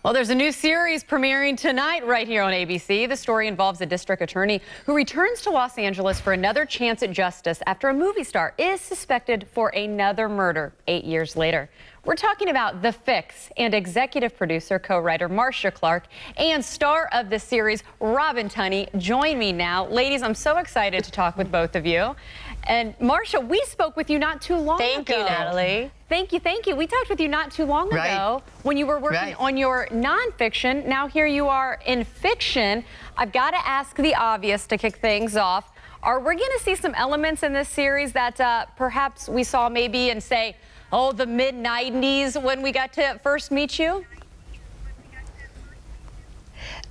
Well, there's a new series premiering tonight right here on ABC. The story involves a district attorney who returns to Los Angeles for another chance at justice after a movie star is suspected for another murder 8 years later. We're talking about The Fix, and executive producer, co-writer Marcia Clark and star of the series, Robin Tunney, join me now. Ladies, I'm so excited to talk with both of you. And Marcia, we spoke with you not too long ago. Thank you, Natalie. Thank you, thank you. We talked with you not too long ago when you were working on your nonfiction. Now here you are in fiction. I've got to ask the obvious to kick things off. Are we going to see some elements in this series that perhaps we saw maybe in, say, oh, the mid-90s when we got to first meet you?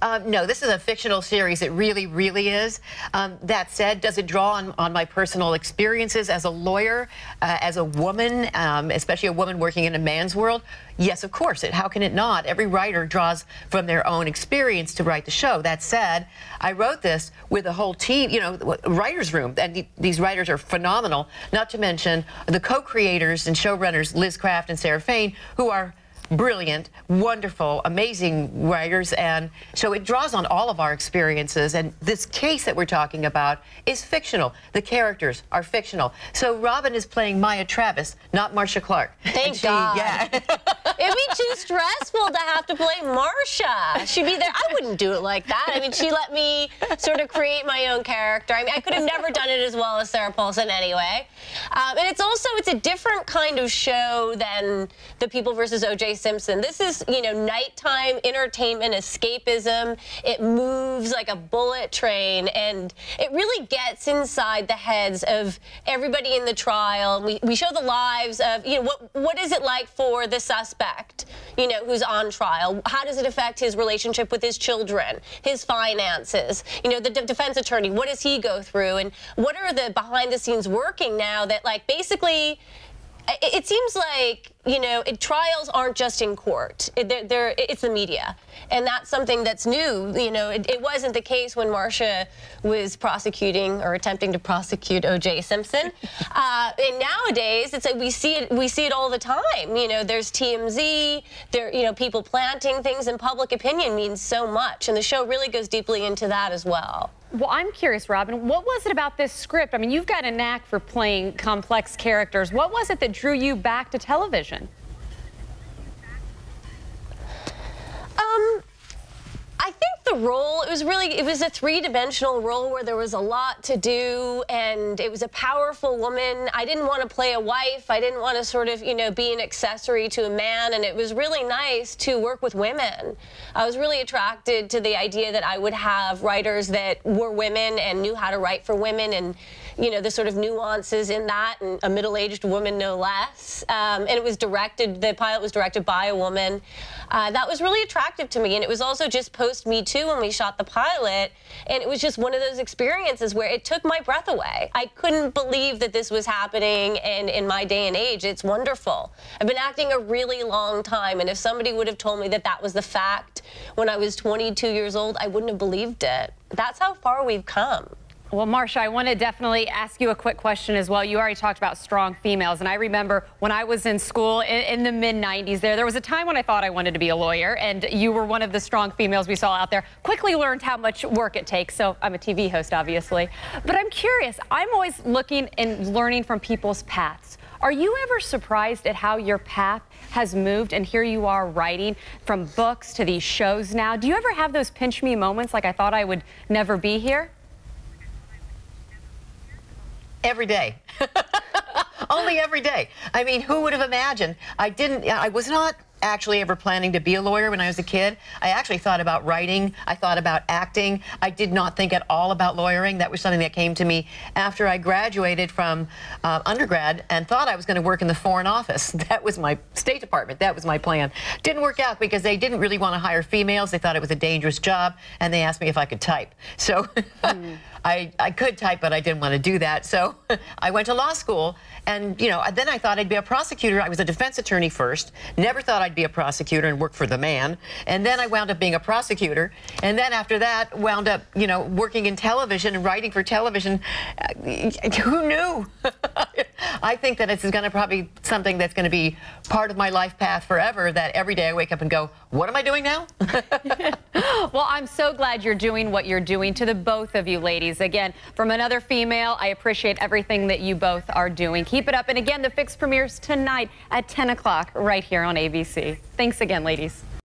No, this is a fictional series. It really, really is. That said, does it draw on my personal experiences as a lawyer, as a woman, especially a woman working in a man's world? Yes, of course. How can it not? Every writer draws from their own experience to write the show. That said, I wrote this with a whole team, you know, writer's room, and these writers are phenomenal, not to mention the co-creators and showrunners, Liz Craft and Sarah Fain, who are brilliant, wonderful, amazing writers, and so it draws on all of our experiences. And this case that we're talking about is fictional. The characters are fictional. So Robin is playing Maya Travis, not Marcia Clark. Thank God. Yeah. It'd be too stressful to have to play Marcia. She'd be there. I wouldn't do it like that. I mean, she let me sort of create my own character. I mean, I could have never done it as well as Sarah Paulson anyway. And it's a different kind of show than The People vs. O.J. Simpson. This is, you know, nighttime entertainment, escapism. It moves like a bullet train, and it really gets inside the heads of everybody in the trial. We show the lives of, you know, what is it like for the suspect, you know, who's on trial? How does it affect his relationship with his children, his finances? You know, the defense attorney, what does he go through? And what are the behind-the-scenes working now that, like, basically, it seems like, you know, trials aren't just in court. It's the media. And that's something that's new. You know, it wasn't the case when Marcia was prosecuting or attempting to prosecute O.J. Simpson. And nowadays, it's like we see it all the time. You know, there's TMZ. You know, people planting things, and public opinion means so much. And the show really goes deeply into that as well. Well, I'm curious, Robin, what was it about this script? I mean, you've got a knack for playing complex characters. What was it that drew you back to television? I think the role, it was a three-dimensional role where there was a lot to do, and it was a powerful woman. I didn't want to play a wife. I didn't want to sort of, you know, be an accessory to a man, and it was really nice to work with women. I was really attracted to the idea that I would have writers that were women and knew how to write for women, and, you know, the sort of nuances in that, and a middle-aged woman no less. And it was the pilot was directed by a woman. That was really attractive to me, and it was also just post-Me Too when we shot the pilot, and it was just one of those experiences where it took my breath away. I couldn't believe that this was happening, and in my day and age, it's wonderful. I've been acting a really long time, and if somebody would have told me that that was the fact when I was 22 years old, I wouldn't have believed it. That's how far we've come. Well, Marcia, I want to definitely ask you a quick question as well. You already talked about strong females, and I remember when I was in school in the mid-90s there was a time when I thought I wanted to be a lawyer, and you were one of the strong females we saw out there. Quickly learned how much work it takes, so I'm a TV host, obviously. But I'm curious. I'm always looking and learning from people's paths. Are you ever surprised at how your path has moved, and here you are writing from books to these shows now? Do you ever have those pinch-me moments like I thought I would never be here? Every day. Only every day. I mean, who would have imagined? I was not actually ever planning to be a lawyer when I was a kid. I actually thought about writing. I thought about acting. I did not think at all about lawyering. That was something that came to me after I graduated from undergrad and thought I was going to work in the Foreign Office. That was my State Department. That was my plan. Didn't work out because they didn't really want to hire females. They thought it was a dangerous job, and they asked me if I could type. So I could type, but I didn't want to do that. So I went to law school, and then I thought I'd be a prosecutor. I was a defense attorney first. Never thought I'd be a prosecutor and work for the man. And then I wound up being a prosecutor. And then after that, wound up, working in television and writing for television. Who knew? I think that it's going to probably something that's going to be part of my life path forever, that every day I wake up and go, what am I doing now? Well, I'm so glad you're doing what you're doing. To the both of you ladies, again, from another female, I appreciate everything that you both are doing. Keep it up. And again, The Fix premieres tonight at 10 o'clock right here on ABC. Thanks again, ladies.